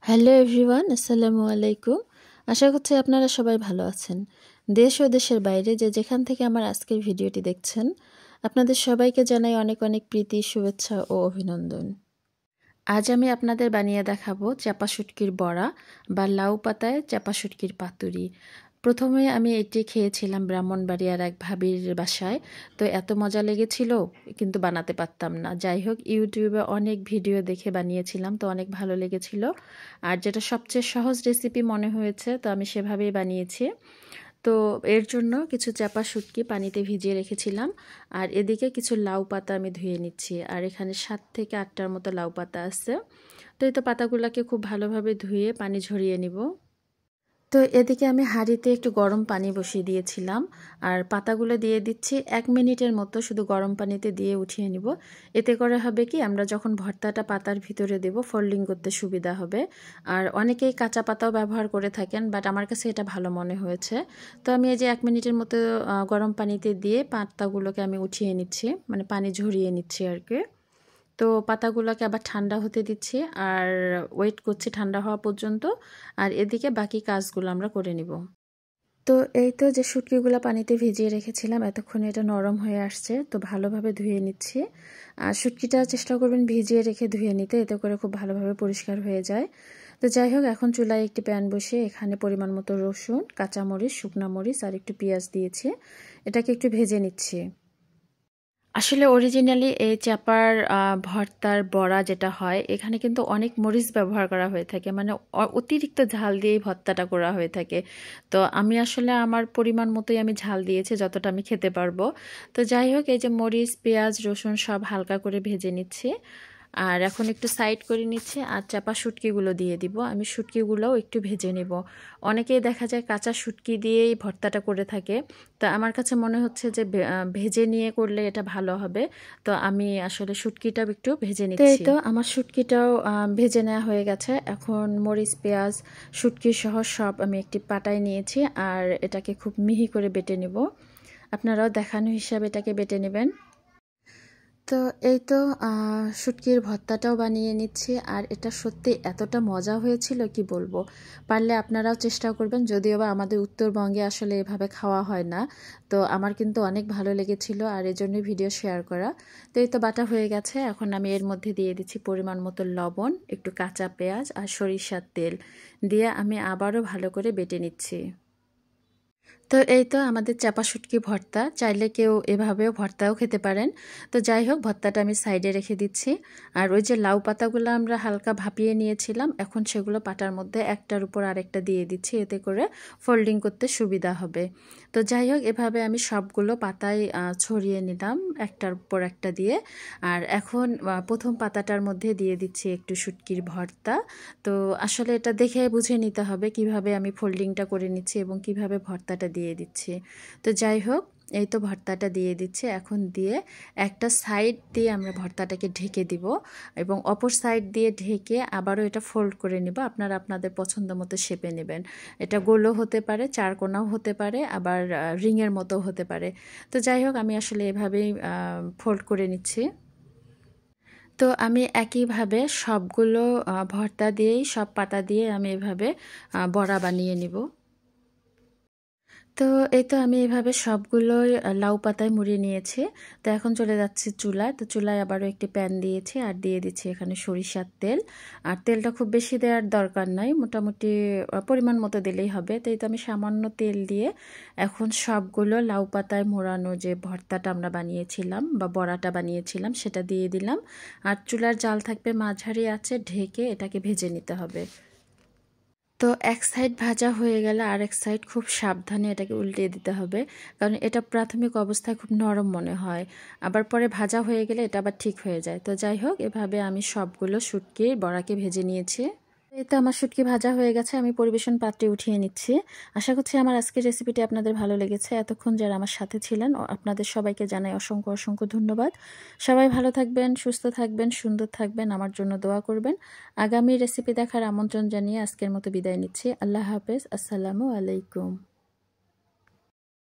Hello everyone, আসসালামু আলাইকুম। আশা করছি আপনারা সবাই ভালো আছেন। দেশ ও দেশের বাইরে যে যেখান থেকে আমার আজকের ভিডিওটি দেখছেন, আপনাদের সবাইকে জানাই অনেক অনেক প্রীতি, শুভেচ্ছা ও অভিনন্দন। আজ আমি আপনাদের বানিয়ে দেখাবো চাপা শুটকির বড়া বা লাউ পাতায় চাপা শুটকির পাতুরি। প্রথমে আমি এটি খেয়েছিলাম ব্রাহ্মণবাড়িয়ার এক ভাবির বাসায়, তো এত মজা লেগেছিল কিন্তু বানাতে পারতাম না। যাই হোক, ইউটিউবে অনেক ভিডিও দেখে বানিয়েছিলাম, তো অনেক ভালো লেগেছিল। আর যেটা সবচেয়ে সহজ রেসিপি মনে হয়েছে, তো আমি সেভাবেই বানিয়েছি। তো এর জন্য কিছু চাপা শুটকি পানিতে ভিজিয়ে রেখেছিলাম, আর এদিকে কিছু লাউ পাতা আমি ধুয়ে নিচ্ছি। আর এখানে 7 থেকে 8টার মতো লাউ পাতা আছে। তো এই তো পাতাগুলোকে খুব ভালোভাবে ধুয়ে পানি ঝরিয়ে নিব। তো এদিকে আমি হাঁড়িতে একটু গরম পানি বসিয়ে দিয়েছিলাম, আর পাতাগুলো দিয়ে দিচ্ছি 1 মিনিটের মতো, শুধু গরম পানিতে দিয়ে উঠিয়ে নিব। এতে করে হবে কি, আমরা যখন ভর্তাটা পাতার ভিতরে দেব ফোল্ডিং করতে সুবিধা হবে। আর অনেকেই কাঁচা পাতাও ব্যবহার করে থাকেন, বাট আমার কাছে এটা ভালো মনে হয়েছে। তো আমি এই যে 1 মিনিটের মতো গরম পানিতে দিয়ে পাতাগুলোকে আমি উঠিয়ে নিচ্ছি, মানে পানি ঝরিয়ে নিচ্ছি আর কি। তো পাতাগুলোকে আবার ঠান্ডা হতে দিচ্ছি আর ওয়েট করছি ঠান্ডা হওয়া পর্যন্ত। আর এদিকে বাকি কাজগুলো আমরা করে নিব। তো এই তো যে শুটকিগুলো পানিতে ভিজিয়ে রেখেছিলাম, এতক্ষণে এটা নরম হয়ে আসছে, তো ভালোভাবে ধুয়ে নিচ্ছি। আর শুটকিটা চেষ্টা করবেন ভিজিয়ে রেখে ধুয়ে নিতে, এতে করে খুব ভালোভাবে পরিষ্কার হয়ে যায়। তো যাই হোক, এখন চুলায় একটি প্যান বসিয়ে এখানে পরিমাণ মতো রসুন, কাঁচামরিচ, শুকনা মরিচ আর একটু পেঁয়াজ দিয়েছি। এটাকে একটু ভেজে নিচ্ছি। আসলে অরিজিনালি এই চাপার ভর্তার বড়া যেটা হয়, এখানে কিন্তু অনেক মরিচ ব্যবহার করা হয়ে থাকে, মানে অতিরিক্ত ঝাল দিয়েই ভর্তাটা করা হয়ে থাকে। তো আমি আসলে আমার পরিমাণ মতোই আমি ঝাল দিয়েছি, যতটা আমি খেতে পারবো। তো যাই হোক, এই যে মরিচ, পেঁয়াজ, রসুন সব হালকা করে ভেজে নিচ্ছি। আর এখন একটু সাইড করে নিচ্ছে, আর চাপা শুটকিগুলো দিয়ে দিব। আমি শুটকিগুলোও একটু ভেজে নেব। অনেকেই দেখা যায় কাঁচা শুটকি দিয়েই ভর্তাটা করে থাকে, তো আমার কাছে মনে হচ্ছে যে ভেজে নিয়ে করলে এটা ভালো হবে। তো আমি আসলে শুটকিটাও একটু ভেজে নিচ্ছি। তো আমার শুটকিটাও ভেজে নেওয়া হয়ে গেছে। এখন মরিচ, পেঁয়াজ, শুটকি সহ সব আমি একটি পাটায় নিয়েছি, আর এটাকে খুব মিহি করে বেটে নেব। আপনারাও দেখানো হিসাবে এটাকে বেটে নেবেন। তো এই তো শুটকির ভর্তাটাও বানিয়ে নিচ্ছি, আর এটা সত্যি এতটা মজা হয়েছিল কি বলবো। পারলে আপনারাও চেষ্টা করবেন, যদিও বা আমাদের উত্তরবঙ্গে আসলে এভাবে খাওয়া হয় না। তো আমার কিন্তু অনেক ভালো লেগেছিল, আর এজন্যই ভিডিও শেয়ার করা। তো এই তো বাটা হয়ে গেছে, এখন আমি এর মধ্যে দিয়ে দিচ্ছি পরিমাণ মতো লবণ, একটু কাঁচা পেঁয়াজ আর সরিষার তেল দিয়ে আমি আবারও ভালো করে বেটে নিচ্ছি। তো এই তো আমাদের চাপা শুটকি ভর্তা, চাইলে কেউ এভাবেও ভর্তাও খেতে পারেন। তো যাই হোক, ভর্তাটা আমি সাইডে রেখে দিচ্ছি। আর ওই যে লাউ পাতাগুলো আমরা হালকা ভাপিয়ে নিয়েছিলাম, এখন সেগুলো পাটার মধ্যে একটার উপর আরেকটা দিয়ে দিচ্ছি, এতে করে ফোল্ডিং করতে সুবিধা হবে। তো যাই হোক, এভাবে আমি সবগুলো পাতায় ছড়িয়ে নিলাম একটার উপর একটা দিয়ে। আর এখন প্রথম পাতাটার মধ্যে দিয়ে দিচ্ছি একটু শুটকির ভর্তা। তো আসলে এটা দেখে বুঝে নিতে হবে কিভাবে আমি ফোল্ডিংটা করে নিচ্ছি এবং কিভাবে ভর্তাটা দিয়ে দিচ্ছি। তো যাই হোক, এই তো ভর্তাটা দিয়ে দিচ্ছে। এখন দিয়ে একটা সাইড দিয়ে আমরা ভর্তাটাকে ঢেকে দিব, এবং অপর সাইড দিয়ে ঢেকে আবারও এটা ফোল্ড করে নিব। আপনারা আপনাদের পছন্দ মতো শেপে নেবেন। এটা গোলও হতে পারে, চারকোনাও হতে পারে, আবার রিংয়ের মতো হতে পারে। তো যাই হোক, আমি আসলে এভাবেই ফোল্ড করে নিচ্ছি। তো আমি একইভাবে সবগুলো ভর্তা দিয়েই, সব পাতা দিয়ে আমি এভাবে বড়া বানিয়ে নিব। তো এই তো আমি এভাবে সবগুলোই লাউ পাতায় মুড়িয়ে নিয়েছি। তো এখন চলে যাচ্ছি চুলায়। তো চুলায় আবারও একটি প্যান দিয়েছি, আর দিয়ে দিচ্ছি এখানে সরিষার তেল। আর তেলটা খুব বেশি দেওয়ার দরকার নাই, মোটামুটি পরিমাণ মতো দিলেই হবে। তো এই তো আমি সামান্য তেল দিয়ে এখন সবগুলো লাউ পাতায় মোড়ানো যে ভর্তাটা আমরা বানিয়েছিলাম বা বড়াটা বানিয়েছিলাম সেটা দিয়ে দিলাম। আর চুলার জাল থাকবে মাঝারি আঁচে, ঢেকে এটাকে ভেজে নিতে হবে। তো এক সাইড ভাজা হয়ে গেলে আরেক সাইড খুব সাবধানে এটাকে উল্টিয়ে দিতে হবে, কারণ এটা প্রাথমিক অবস্থায় খুব নরম মনে হয়, আবার পরে ভাজা হয়ে গেলে এটা আবার ঠিক হয়ে যায়। তো যাই হোক, এভাবে আমি সবগুলো শুটকির বড়াকে ভেজে নিয়েছি। এই তো আমার শুটকি ভাজা হয়ে গেছে, আমি পরিবেশন পাত্রে উঠিয়ে নিচ্ছি। আশা করছি আমার আজকের রেসিপিটি আপনাদের ভালো লেগেছে। এতক্ষণ যারা আমার সাথে ছিলেন আপনাদের সবাইকে জানাই অসংখ্য অসংখ্য ধন্যবাদ। সবাই ভালো থাকবেন, সুস্থ থাকবেন, সুন্দর থাকবেন, আমার জন্য দোয়া করবেন। আগামী রেসিপি দেখার আমন্ত্রণ জানিয়ে আজকের মতো বিদায় নিচ্ছি। আল্লাহ হাফেজ, আসসালামু আলাইকুম।